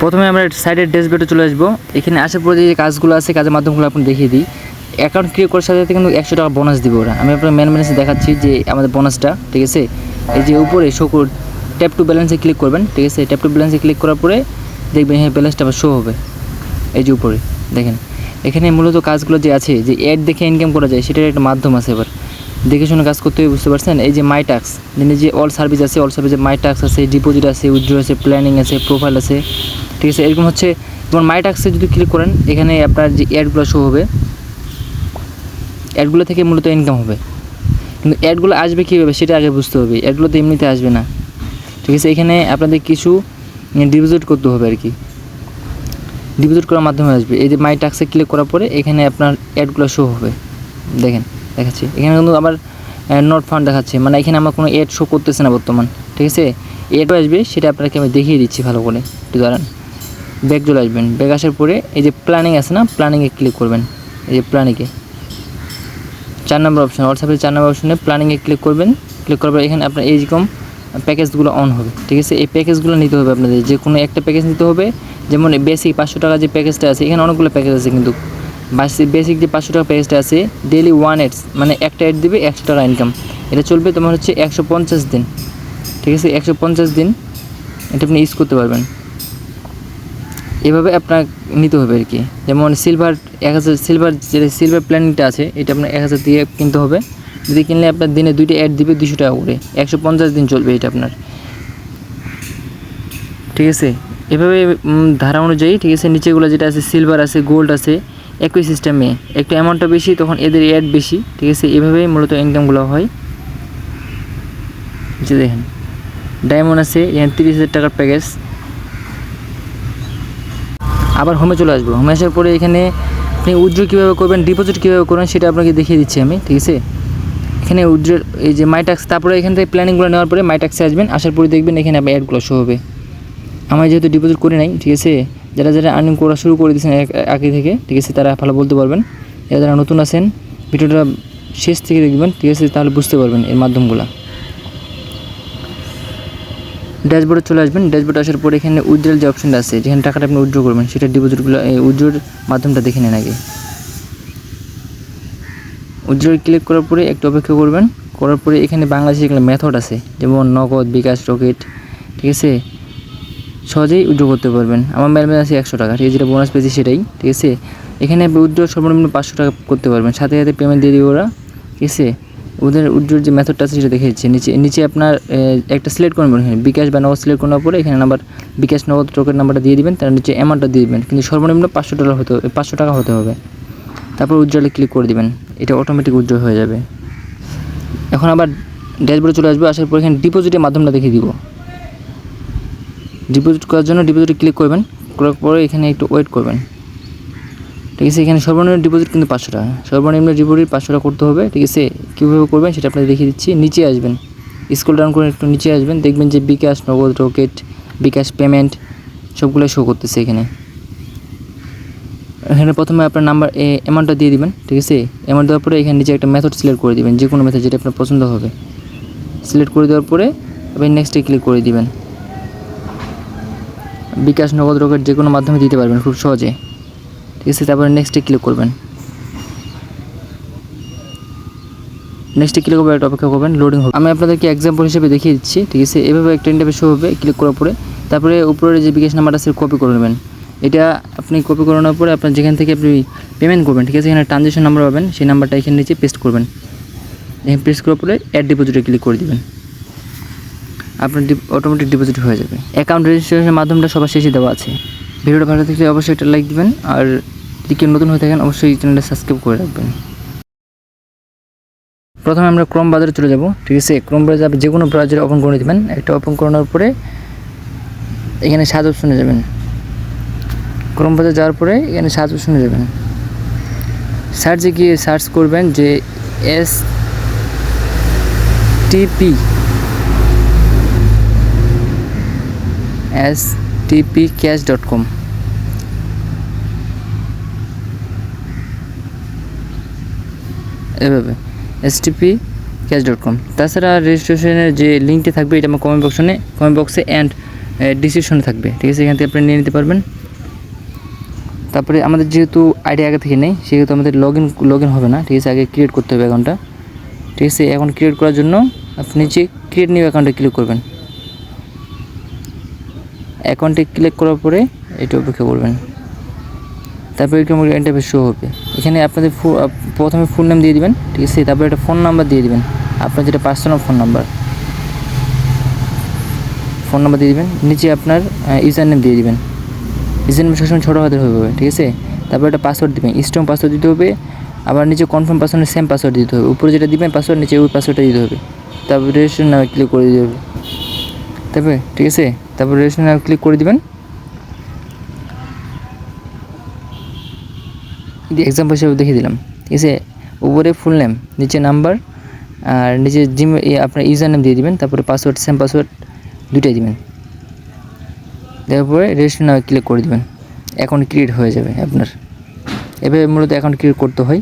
প্রথমে আমরা সাইডের ড্যাশবোর্ডে চলে আসবো। এখানে আসার পরে যে কাজগুলো আছে, কাজের মাধ্যমগুলো আপনি দেখিয়ে দিই। অ্যাকাউন্ট ক্রিয়েট করার সাথে সাথে কিন্তু 100 টাকা বোনাস দিব ওরা। আমি আপনার মেন ব্যালেন্সে দেখাচ্ছি যে আমাদের বোনাসটা, ঠিক আছে। এই যে উপরে শো ট্যাপ টু ব্যালেন্সে ক্লিক করবেন, ঠিক আছে। ট্যাপ টু ব্যালেন্সে ক্লিক করার পরে দেখবেন হ্যাঁ ব্যালেন্সটা আবার শো হবে। এই যে উপরে দেখেন, এখানে মূলত কাজগুলো যে আছে, যে অ্যাড দেখে ইনকাম করা যায়, সেটার একটা মাধ্যম আছে। এবার দেখে শুনে কাজ করতে হবে, বুঝতে পারছেন। এই যে মাই টাস্ক, যে অল সার্ভিস আছে, অল সার্ভিসে মাই টাস্ক আছে, ডিপোজিট আছে, উইথড্র আছে, প্ল্যানিং আছে, প্রোফাইল আছে, ঠিক আছে। এরকম হচ্ছে। যেমন মাই টাস্কে যদি ক্লিক করেন, এখানে আপনার যে অ্যাডগুলো শো হবে, অ্যাডগুলো থেকে মূলত ইনকাম হবে। কিন্তু অ্যাডগুলো আসবে কীভাবে সেটা আগে বুঝতে হবে। অ্যাডগুলো তো এমনিতে আসবে না, ঠিক আছে। এখানে আপনাদের কিছু ডিপোজিট করতে হবে আর কি, ডিপোজিট করার মাধ্যমে আসবে। এই যে মাই টাস্কে ক্লিক করার পরে এখানে আপনার অ্যাডগুলো শো হবে। দেখেন দেখাচ্ছি, এখানে কিন্তু আবার নট ফান্ড দেখাচ্ছে, মানে এখানে আমার কোনো অ্যাড শো করতেছে না বর্তমান, ঠিক আছে। অ্যাডও আসবে, সেটা আপনাকে আমি দেখিয়ে দিচ্ছি ভালো করে। একটু দাঁড়ান, ব্যাক চলে আসবেন। ব্যাক আসার পরে এই যে প্ল্যানিং আছে না, প্ল্যানিংয়ে ক্লিক করবেন। এই যে প্ল্যানিংয়ে 4 নম্বর অপশন, হোয়াটসঅ্যাপের 4 নম্বর অপশনে প্ল্যানিংয়ে ক্লিক করবেন। ক্লিক করার পরে এখানে আপনার এইরকম প্যাকেজগুলো অন হবে, ঠিক আছে। এই প্যাকেজগুলো নিতে হবে আপনাদের, যে কোনো একটা প্যাকেজ নিতে হবে। যেমন বেসিক 500 টাকা যে প্যাকেজটা আছে, এখানে অনেকগুলো প্যাকেজ আছে, কিন্তু বেসিক যে 500 টাকা প্যাকেজটা আছে, ডেইলি 1 অ্যাডস, মানে একটা অ্যাড দিবে 100 টাকা ইনকাম। এটা চলবে তোমার হচ্ছে 150 দিন, ঠিক আছে। 150 দিন এটা আপনি ইউজ করতে পারবেন। এভাবে আপনার নিতে হবে আর কি। যেমন সিলভার 1000, সিলভার প্ল্যানিংটা আছে, এটা আপনার 1000 দিয়ে কিনতে হবে। যদি কিনলে আপনার দিনে 2টা অ্যাড দিবে 200 টাকা করে, 150 দিন চলবে এটা আপনার, ঠিক আছে। এভাবে ধারা অনুযায়ী, ঠিক আছে। নিচেগুলো যেটা আছে সিলভার আছে, গোল্ড আছে, একই সিস্টেমে। একটু অ্যামাউন্টটা বেশি তখন এদের অ্যাড বেশি, ঠিক আছে। এভাবেই মূলত ইনকামগুলো হয়। যে দেখেন ডায়মন্ড আছে, এখানে 30,000 টাকার প্যাকেজ। আবার হোমে চলে আসবো। হোমে আসার পরে এখানে আপনি উইথড্র কীভাবে করবেন, ডিপোজিট কীভাবে করবেন সেটা আপনাকে দেখিয়ে দিচ্ছি আমি, ঠিক আছে। এখানে উইথড্র এই যে মাই টাস্ক, তারপরে এখান থেকে প্ল্যানিংগুলো নেওয়ার পরে মাই টাস্কে আসবেন। আসার পরে দেখবেন এখানে আপনার অ্যাডগুলো শো হবে। আমার যেহেতু ডিপোজিট করে নাই, ঠিক আছে। যারা আর্নিং করা শুরু করে দিয়েছেন আগে থেকে, ঠিক আছে, তারা ভালো বলতে পারবেন। যারা নতুন আছেন ভিডিওটা শেষ থেকে দেখবেন, ঠিক আছে, তাহলে বুঝতে পারবেন এর মাধ্যমগুলো। ড্যাশবোর্ডে চলে আসবেন। ড্যাশবোর্ডে আসার পরে এখানে উইথড্রল যে অপশনটা আছে, যেখানে টাকাটা আপনি উইথড্র করবেন, সেটা ডিপোজিটগুলো উইথড্রোর মাধ্যমটা দেখে নেন আগে। উইথড্র ক্লিক করার পরে একটু অপেক্ষা করবেন। করার পরে এখানে বাংলাদেশে এগুলো মেথড আছে, যেমন নগদ, বিকাশ, রকেট, ঠিক আছে। সহজেই উইথড্র করতে পারবেন। আমার মেল আছে 100 টাকা, ঠিক আছে, যেটা বোনাস পেয়েছি সেটাই, ঠিক আছে। এখানে উইথড্র সর্বনিম্ন 500 টাকা করতে পারবেন, সাথে সাথে পেমেন্ট দিয়ে দিবে ওরা, ঠিক আছে। ওদের উইথড্রোর যে মেথডটা আছে সেটা দেখে দিচ্ছে। নিচে আপনার একটা সিলেক্ট করবেন, এখানে বিকাশ বা নগদ সিলেক্ট করার পরে এখানে নাম্বার, বিকাশ, নগদ, রকেট নাম্বারটা দিয়ে দিবেন। তার নিচে অ্যামাউন্টটা দিয়ে দিবেন, কিন্তু সর্বনিম্ন 500 টাকা হতে হবে। তারপর উইথড্রলে ক্লিক করে দিবেন, এটা অটোমেটিক উইথড্র হয়ে যাবে। এখন আবার ড্যাশবোর্ডে চলে আসবে। আসার পর এখানে ডিপোজিটের মাধ্যমটা দেখিয়ে দিব। ডিপোজিট করার জন্য ডিপোজিটে ক্লিক করবেন। করার পরে এখানে একটু ওয়েট করবেন, ঠিক আছে। এখানে সর্বনিম্ন ডিপোজিট কিন্তু 500 টাকা, সর্বনিম্ন ডিপোজিট 500 টাকা করতে হবে, ঠিক আছে। কীভাবে করবেন সেটা আপনাদের দেখিয়ে দিচ্ছি। নিচে আসবেন, স্ক্রল ডাউন করে একটু নিচে আসবেন, দেখবেন যে বিকাশ, নগদ, রকেট, বিকাশ পেমেন্ট সবগুলো শো করতেছে এখানে। এখানে প্রথমে আপনার নাম্বার অ্যামাউন্টটা দিয়ে দিবেন, ঠিক আছে। অ্যামাউন্ট দেওয়ার পরে এখানে নিচে একটা মেথড সিলেক্ট করে দিবেন, যে কোনো মেথড যেটা আপনার পছন্দ হবে। সিলেক্ট করে দেওয়ার পরে আপনি নেক্সটে ক্লিক করে দিবেন। বিকাশ, নগদ, রকেট যে কোনো মাধ্যমে দিতে পারবেন খুব সহজে, ঠিক আছে। তারপরে নেক্সটে ক্লিক করবেন। নেক্সটে ক্লিক করবে, একটা অপেক্ষা করবেন, লোডিং হবে। আমি আপনাদেরকে এক্সাম্পল হিসেবে দেখিয়ে দিচ্ছি, ঠিক আছে। এভাবে একটা ইন্টারফেস শো হবে। ক্লিক করার পরে তারপরে উপরে যে বিকাশ নাম্বারটা আছে কপি করে নেবেন। এটা আপনি কপি করে নেওয়ার পরে আপনার যেখান থেকে আপনি পেমেন্ট করবেন, ঠিক আছে, এখানে ট্রানজ্যাকশন নাম্বার পাবেন, সেই নাম্বারটা এখানে নিচে পেস্ট করবেন। এখানে পেস্ট করার পরে অ্যাড ডিপোজিটে ক্লিক করে দেবেন। আপনার অটোমেটিক ডিপোজিট হয়ে যাবে। অ্যাকাউন্ট রেজিস্ট্রেশনের মাধ্যমটা সবার শেষে দেওয়া আছে। ভিডিওটা ভালো থাকলে অবশ্যই একটা লাইক দিবেন, আর যদি কেউ নতুন হয়ে থাকেন অবশ্যই চ্যানেলটা সাবস্ক্রাইব করে রাখবেন। প্রথমে আমরা ক্রোম ব্রাউজারে চলে যাব, ঠিক আছে। ক্রোম ব্রাউজারে আপনি যে কোনো ব্রাউজারে ওপেন করে দেবেন। একটা ওপেন করানোর পরে এখানে সার্চ অপশনে যাবেন। ক্রোম ব্রাউজারে যাওয়ার পরে এখানে সার্চ অপশনে যাবেন। সার্চে গিয়ে সার্চ করবেন যে stpcash.com, এভাবে stpcash.com। তাছাড়া রেজিস্ট্রেশনের যে লিঙ্কটি থাকবে এটা আমার কমেন্ট বক্সে অ্যান্ড ডিসক্রিপশনে থাকবে, ঠিক আছে, এখান থেকে আপনি নিয়ে নিতে পারবেন। তারপরে আমাদের যেহেতু আইডি আগে থেকে নেই সেহেতু আমাদের লগ ইন হবে না, ঠিক আছে, আগে ক্রিয়েট করতে হবে অ্যাকাউন্টটা, ঠিক আছে। অ্যাকাউন্ট ক্রিয়েট করার জন্য আপনি নিচে ক্রিয়েট নিউ অ্যাকাউন্টে ক্লিক করবেন। অ্যাকাউন্টে ক্লিক করার পরে এটা অপেক্ষা করবেন, তারপরে এরকম ইন্টারফেস শো হবে। এখানে আপনাদের প্রথমে ফুল নেম দিয়ে দিবেন, ঠিক আছে, তারপরে একটা ফোন নাম্বার দিয়ে দিবেন, আপনার যেটা পার্সোনাল ফোন নাম্বার দিয়ে দিবেন। নিচে আপনার ইউজার নেম দিয়ে দিবেন, ইউজার নেম সবসময় ছোটো হাতের হবে, ঠিক আছে। তারপর একটা পাসওয়ার্ড দিবেন, স্ট্রং পাসওয়ার্ড দিতে হবে, আবার নিচে কনফার্ম পাসওয়ার্ডের সেম পাসওয়ার্ড দিতে হবে, উপরে যেটা দিবেন পাসওয়ার্ড নিচে ওই পাসওয়ার্ডটা দিতে হবে। তারপর রেজিস্ট্রেশন নামে ক্লিক করে দিতে হবে, তারপরে ঠিক আছে, তারপর রেজিস্ট্রেশন নামে ক্লিক করে দিবেন। এক্সাম্পল হিসেবে দেখিয়ে দিলাম, ঠিক আছে। উপরে ফুল নেম, নিচে নাম্বার, আর নিচে আপনার ইউজার নেম দিয়ে দিবেন, তারপরে পাসওয়ার্ড সেম পাসওয়ার্ড দুটাই দিবেন। দেওয়ার পরে রেজিস্ট্রেশন নামে ক্লিক করে দিবেন, অ্যাকাউন্ট ক্রিয়েট হয়ে যাবে আপনার। এভাবে মূলত অ্যাকাউন্ট ক্রিয়েট করতে হয়।